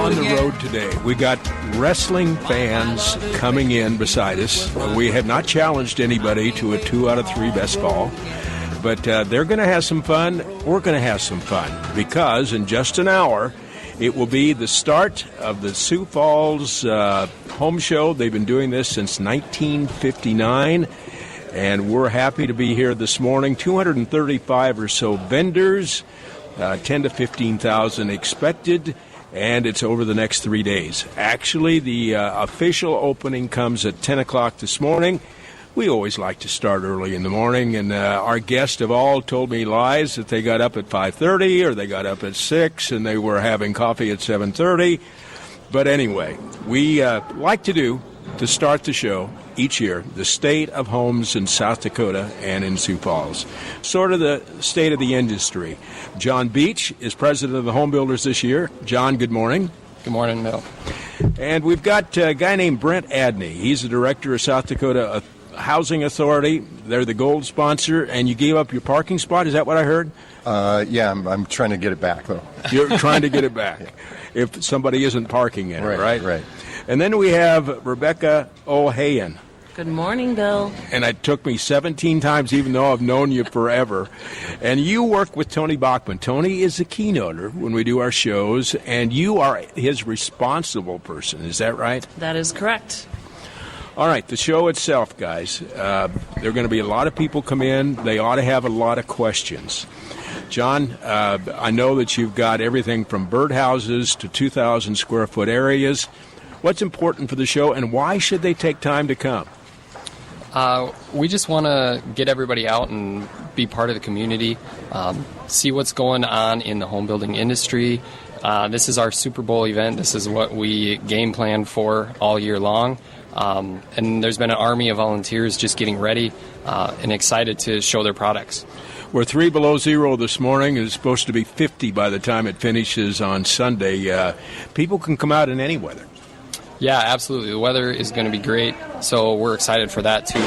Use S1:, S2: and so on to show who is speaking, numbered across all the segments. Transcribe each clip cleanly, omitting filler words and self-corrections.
S1: on the road today. We got wrestling fans coming in beside us. We have not challenged anybody to a 2 out of 3 best ball. But they're going to have some fun. We're going to have some fun because in just an hour, it will be the start of the Sioux Falls home show. They've been doing this since 1959, and we're happy to be here this morning. 235 or so vendors, 10 to 15,000 expected, and it's over the next 3 days. Actually, the official opening comes at 10 o'clock this morning. We always like to start early in the morning, and our guests have all told me lies that they got up at 5:30 or they got up at 6 and they were having coffee at 7:30. But anyway, we like to start the show each year, the state of homes in South Dakota and in Sioux Falls, sort of the state of the industry. Jon Beatch is president of the Home Builders this year. John, good morning.
S2: Good morning, Bill.
S1: And we've got a guy named Brent Adney. He's the director of South Dakota Housing Authority. They're the gold sponsor, and you gave up your parking spot. Is that what I heard?
S3: Yeah, I'm trying to get it back, though.
S1: You're trying to get it back if somebody isn't parking in it, right?
S3: Right.
S1: And then we have Rebecca Ohayon.
S4: Good morning, Bill.
S1: And it took me 17 times, even though I've known you forever. And you work with Tony Bachman. Tony is the keynoter when we do our shows, and you are his responsible person. Is that right?
S4: That is correct.
S1: All right, the show itself, guys, there are going to be a lot of people come in. They ought to have a lot of questions. John, I know that you've got everything from birdhouses to 2,000 square foot areas. What's important for the show, and why should they take time to come?
S2: We just want to get everybody out and be part of the community, see what's going on in the home building industry. This is our Super Bowl event. This is what we game plan for all year long. And there's been an army of volunteers just getting ready and excited to show their products.
S1: We're 3 below zero this morning. It's supposed to be 50 by the time it finishes on Sunday. People can come out in any weather.
S2: Yeah, absolutely. The weather is going to be great, so we're excited for that, too.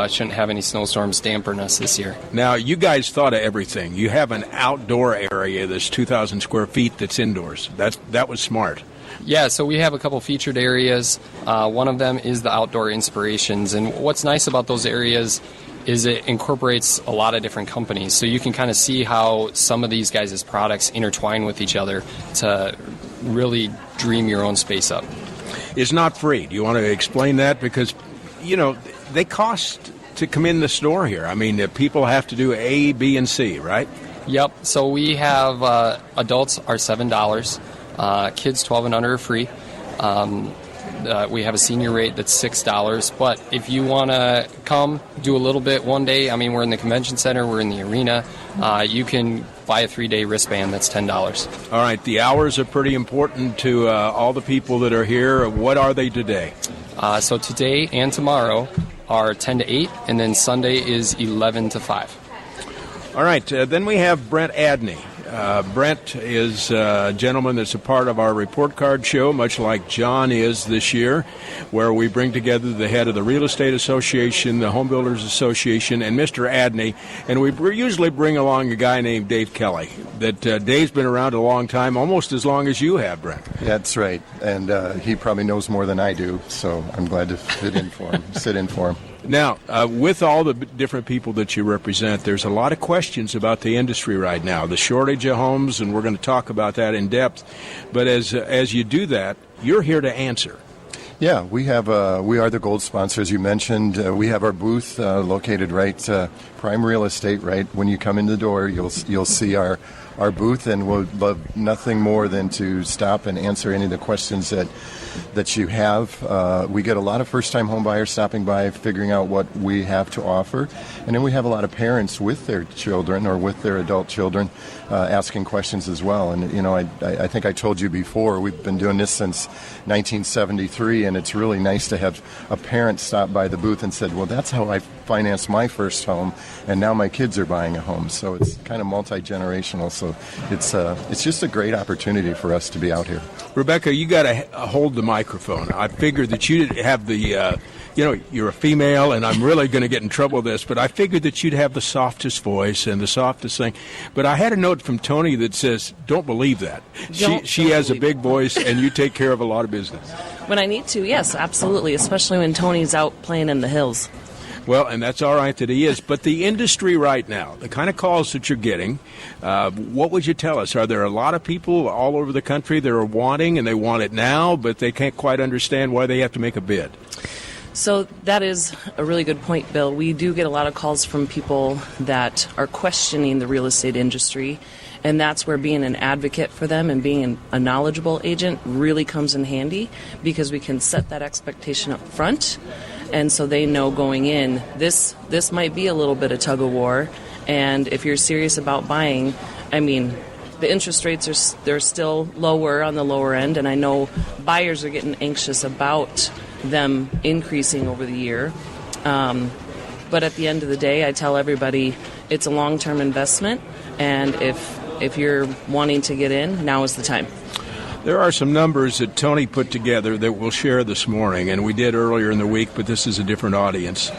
S2: Shouldn't have any snowstorms dampen us this year.
S1: Now, you guys thought of everything. You have an outdoor area that's 2,000 square feet that's indoors. That was smart.
S2: Yeah, so we have a couple featured areas. One of them is the outdoor inspirations, and what's nice about those areas is it incorporates a lot of different companies, so you can kind of see how some of these guys' products intertwine with each other to really dream your own space up.
S1: It's not free. Do you want to explain that? Because, they cost to come in the store here. I mean, people have to do A, B, and C, right?
S2: Yep, so we have adults are $7. Kids 12 and under are free. We have a senior rate that's $6. But if you want to come do a little bit one day, we're in the convention center, we're in the arena, you can buy a 3-day wristband that's $10.
S1: All right, the hours are pretty important to all the people that are here. What are they today?
S2: So today and tomorrow are 10 to 8, and then Sunday is 11 to 5.
S1: All right, then we have Brent Adney. Brent is a gentleman that's a part of our report card show, much like John is this year, where we bring together the head of the Real Estate Association, the Home Builders Association, and Mr. Adney. And we usually bring along a guy named Dave Kelly. That Dave's been around a long time, almost as long as you have, Brent.
S3: That's right. And he probably knows more than I do, so I'm glad to sit in for him.
S1: Now, with all the different people that you represent, there's a lot of questions about the industry right now, the shortage of homes, and we're going to talk about that in depth. But as you do that, you're here to answer.
S3: Yeah, we are the gold sponsor, as you mentioned. We have our booth located right Prime Real Estate. Right when you come in the door, you'll see our booth, and we'll love nothing more than to stop and answer any of the questions that you have. We get a lot of first-time home buyers stopping by, figuring out what we have to offer, and then we have a lot of parents with their children or with their adult children asking questions as well. And I think I told you before, we've been doing this since 1973, and it's really nice to have a parent stop by the booth and said, well, that's how I financed my first home, and now my kids are buying a home. So it's kind of multi-generational. So it's just a great opportunity for us to be out here.
S1: Rebecca, you got to hold the microphone. I figured that you have the you're a female, and I'm really going to get in trouble with this, but I figured that you'd have the softest voice and the softest thing. But I had a note from Tony that says, don't believe that. She has a big voice, and you take care of a lot of business.
S4: When I need to, yes, absolutely, especially when Tony's out playing in the hills.
S1: Well, and that's all right that he is. But the industry right now, the kind of calls that you're getting, what would you tell us? Are there a lot of people all over the country that are wanting, and they want it now, but they can't quite understand why they have to make a bid?
S4: So that is a really good point, Bill. We do get a lot of calls from people that are questioning the real estate industry, and that's where being an advocate for them and being a knowledgeable agent really comes in handy, because we can set that expectation up front, and so they know going in, this might be a little bit of tug-of-war, and if you're serious about buying, I mean, the interest rates they're still lower on the lower end, and I know buyers are getting anxious about them increasing over the year. But at the end of the day, I tell everybody it's a long-term investment, and if you're wanting to get in, now is the time.
S1: There are some numbers that Tony put together that we'll share this morning, and we did earlier in the week, but this is a different audience.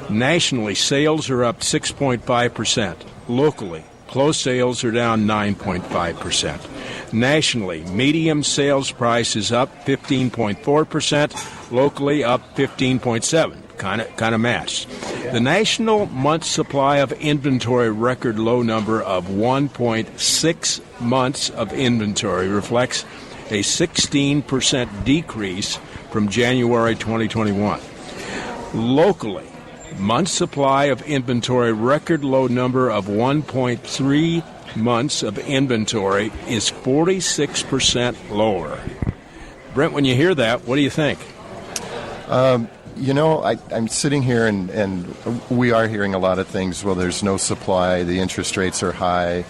S1: Nationally, sales are up 6.5%. Locally, closed sales are down 9.5%. Nationally, medium sales price is up 15.4%. Locally, up 15.7%. Kind of matched. The national month supply of inventory record low number of 1.6 months of inventory reflects a 16% decrease from January 2021. Locally, month supply of inventory record low number of 1.3 months of inventory is 46% lower. Brent, when you hear that, what do you think?
S3: I'm sitting here and we are hearing a lot of things. Well, there's no supply, the interest rates are high.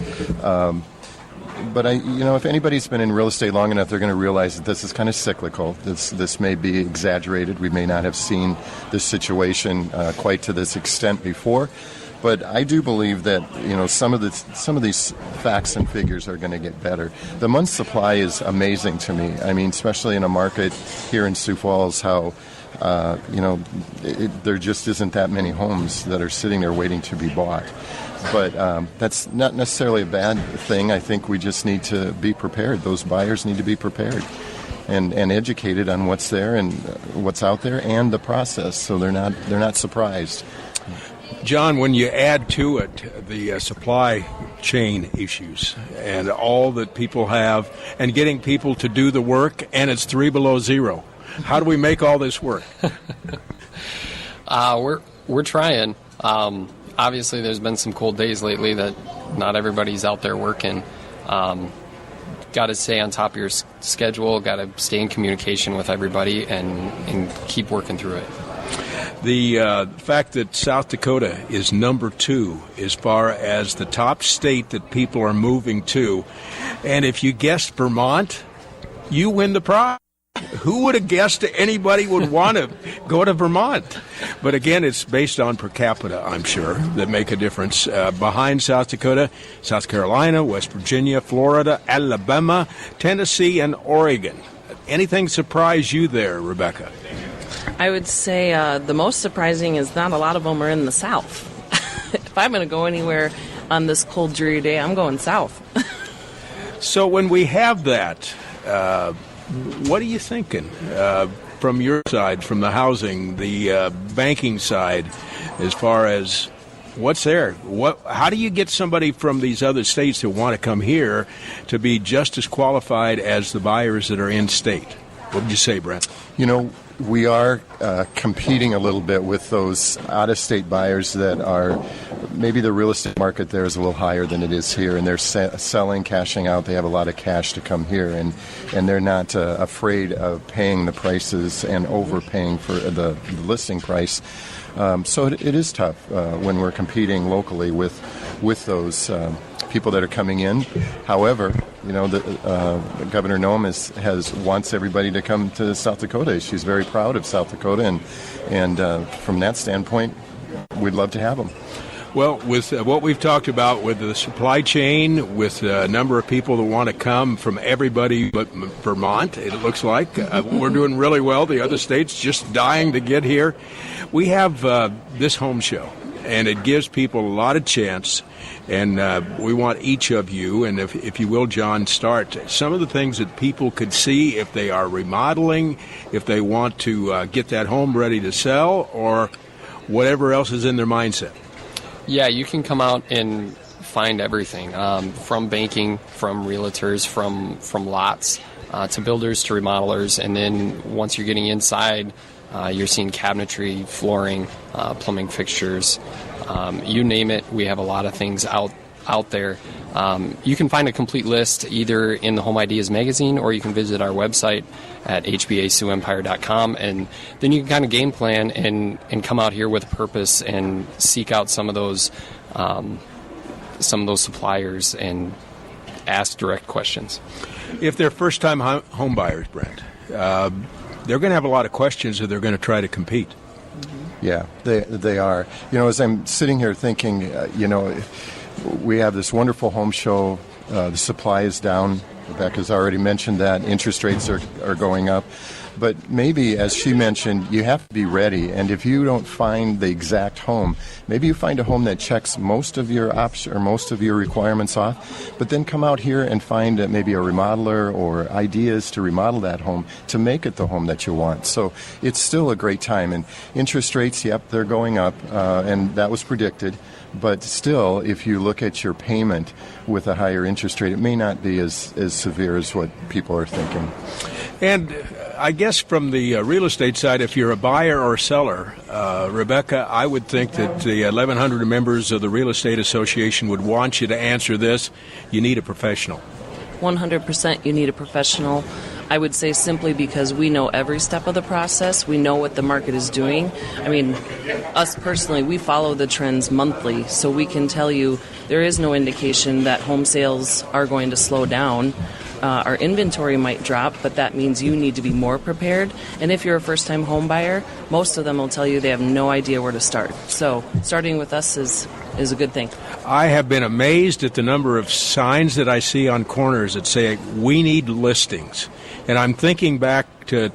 S3: But if anybody's been in real estate long enough, they're going to realize that this is kind of cyclical. This may be exaggerated. We may not have seen this situation quite to this extent before. But I do believe that some of these facts and figures are going to get better. The month supply is amazing to me. I mean, especially in a market here in Sioux Falls, how there just isn't that many homes that are sitting there waiting to be bought. But that's not necessarily a bad thing. I think we just need to be prepared. Those buyers need to be prepared and educated on what's there and what's out there and the process, so they're not surprised.
S1: John, when you add to it the supply chain issues and all that people have and getting people to do the work, and it's 3 below zero, how do we make all this work?
S2: We're trying. Obviously, there's been some cold days lately that not everybody's out there working. Got to stay on top of your schedule, got to stay in communication with everybody and keep working through it.
S1: The fact that South Dakota is number 2 as far as the top state that people are moving to, and if you guessed Vermont, you win the prize. Who would have guessed anybody would want to go to Vermont? But again, it's based on per capita, I'm sure, that make a difference. Behind South Dakota, South Carolina, West Virginia, Florida, Alabama, Tennessee, and Oregon. Anything surprise you there, Rebecca?
S4: I would say the most surprising is not a lot of them are in the South. If I'm going to go anywhere on this cold, dreary day, I'm going south.
S1: So when we have that, what are you thinking from your side, from the housing, the banking side, as far as what's there? How do you get somebody from these other states who want to come here to be just as qualified as the buyers that are in state? What would you say, Brent?
S3: We are competing a little bit with those out-of-state buyers that are, maybe the real estate market there is a little higher than it is here, and they're selling, cashing out. They have a lot of cash to come here, and they're not afraid of paying the prices and overpaying for the listing price. So it is tough when we're competing locally with those people that are coming in. However, Governor Noem wants everybody to come to South Dakota. She's very proud of South Dakota, and from that standpoint, we'd love to have them.
S1: Well, with what we've talked about with the supply chain, with a number of people that want to come from everybody but Vermont, it looks like. We're doing really well. The other states just dying to get here. We have this home show, and it gives people a lot of chance. And we want each of you, and if you will, John, start some of the things that people could see if they are remodeling, if they want to get that home ready to sell, or whatever else is in their mindset.
S2: Yeah, you can come out and find everything, from banking, from realtors, from lots, to builders, to remodelers. And then once you're getting inside, you're seeing cabinetry, flooring, plumbing fixtures, you name it. We have a lot of things out there. You can find a complete list either in the Home Ideas magazine, or you can visit our website at hbasouempire.com, and then you can kind of game plan and come out here with a purpose and seek out some of those suppliers and ask direct questions.
S1: If they're first-time home buyers, Brent, they're going to have a lot of questions if they're going to try to compete.
S3: Yeah, they are. As I'm sitting here thinking, we have this wonderful home show. The supply is down. Rebecca's already mentioned that. Interest rates are going up. But maybe, as she mentioned, you have to be ready. And if you don't find the exact home, maybe you find a home that checks most of your most of your requirements off, but then come out here and find maybe a remodeler or ideas to remodel that home to make it the home that you want. So it's still a great time. And interest rates, yep, they're going up, and that was predicted. But still, if you look at your payment with a higher interest rate, it may not be as severe as what people are thinking.
S1: And I guess from the real estate side, if you're a buyer or seller, Rebecca, I would think that the 1,100 members of the Real Estate Association would want you to answer this. You need a professional.
S4: 100% you need a professional. I would say simply because we know every step of the process. We know what the market is doing. I mean, us personally, we follow the trends monthly, so we can tell you there is no indication that home sales are going to slow down. Our inventory might drop, but that means you need to be more prepared. And if you're a first-time home buyer, most of them will tell you they have no idea where to start. So starting with us is a good thing.
S1: I have been amazed at the number of signs that I see on corners that say, "We need listings." And I'm thinking back to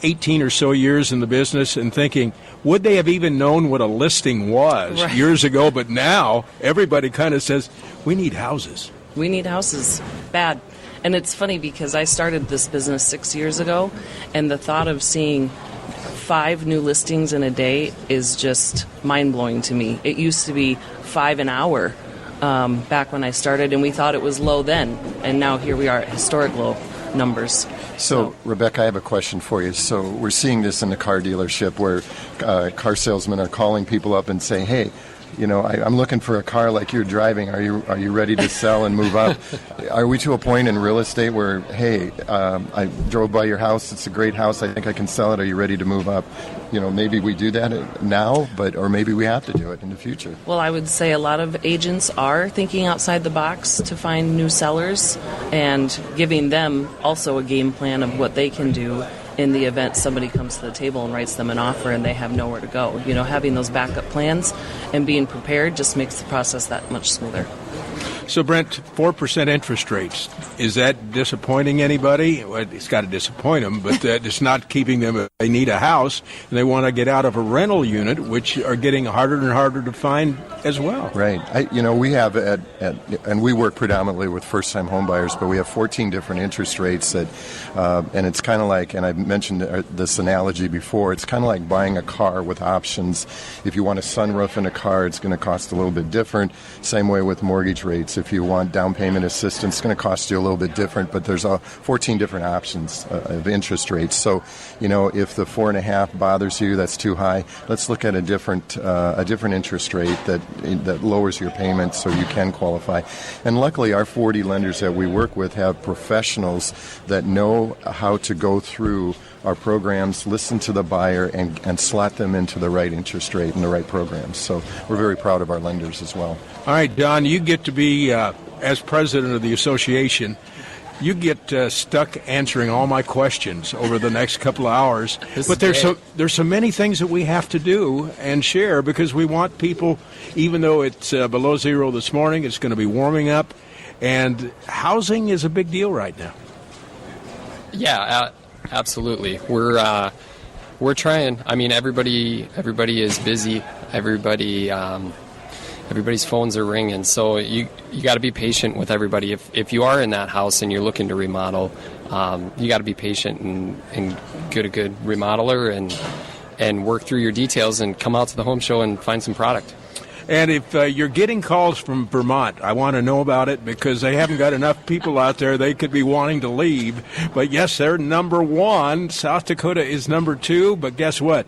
S1: 18 or so years in the business and thinking, would they have even known what a listing was years ago? But now everybody kind of says, we need houses.
S4: We need houses. Bad. And it's funny because I started this business 6 years ago, and the thought of seeing 5 new listings in a day is just mind-blowing to me. It used to be 5 an hour back when I started, and we thought it was low then. And now here we are at historic low numbers.
S3: So, Rebecca, I have a question for you. So we're seeing this in the car dealership where car salesmen are calling people up and saying, hey, I'm looking for a car like you're driving. Are you ready to sell and move up? Are we to a point in real estate where, hey, I drove by your house. It's a great house. I think I can sell it. Are you ready to move up? Maybe we do that now, or maybe we have to do it in the future.
S4: Well, I would say a lot of agents are thinking outside the box to find new sellers and giving them also a game plan of what they can do in the event somebody comes to the table and writes them an offer and they have nowhere to go. Having those backup plans and being prepared just makes the process that much smoother.
S1: So, Brent, 4% interest rates, is that disappointing anybody? Well, it's got to disappoint them, but it's not keeping them. They need a house, and they want to get out of a rental unit, which are getting harder and harder to find as well.
S3: Right. We have, and we work predominantly with first-time home buyers, but we have 14 different interest rates that, and it's kind of like, and I mentioned this analogy before, it's kind of like buying a car with options. If you want a sunroof in a car, it's going to cost a little bit different. Same way with mortgage rates. If you want down payment assistance, it's going to cost you a little bit different, but there's 14 different options of interest rates. So, if the 4.5 bothers you, that's too high. Let's look at a different interest rate that lowers your payment so you can qualify. And luckily, our 40 lenders that we work with have professionals that know how to go through our programs, listen to the buyer, and slot them into the right interest rate and the right programs. So we're very proud of our lenders as well.
S1: All right, Don, you get to be, as president of the association, You get stuck answering all my questions over the next couple of hours. But there's so many things that we have to do and share because we want people, even though it's below zero this morning, it's going to be warming up. And housing is a big deal right now.
S2: Yeah, absolutely. We're trying. I mean, everybody is busy. Everybody's phones are ringing. So you got to be patient with everybody. If you are in that house and you're looking to remodel, you got to be patient and get a good remodeler and work through your details and come out to the home show and find some product.
S1: And if you're getting calls from Vermont, I want to know about it because they haven't got enough people out there. They could be wanting to leave. But, yes, they're number one. South Dakota is number two. But guess what?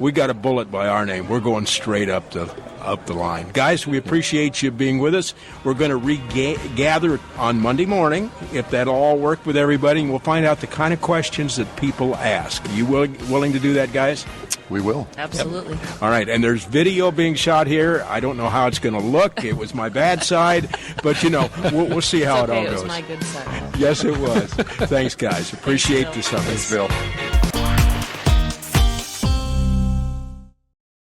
S1: We got a bullet by our name. We're going straight up the line. Guys, we appreciate you being with us. We're going to regather on Monday morning, if that'll all work with everybody, and we'll find out the kind of questions that people ask. You willing to do that, guys?
S3: We will.
S4: Absolutely.
S1: Yep. All right, and there's video being shot here. I don't know how it's going to look. It was my bad side, but, we'll see how it all goes.
S4: It was my good side.
S1: Yes, it was. Thanks, guys. Appreciate the summit.
S3: Thanks, Bill.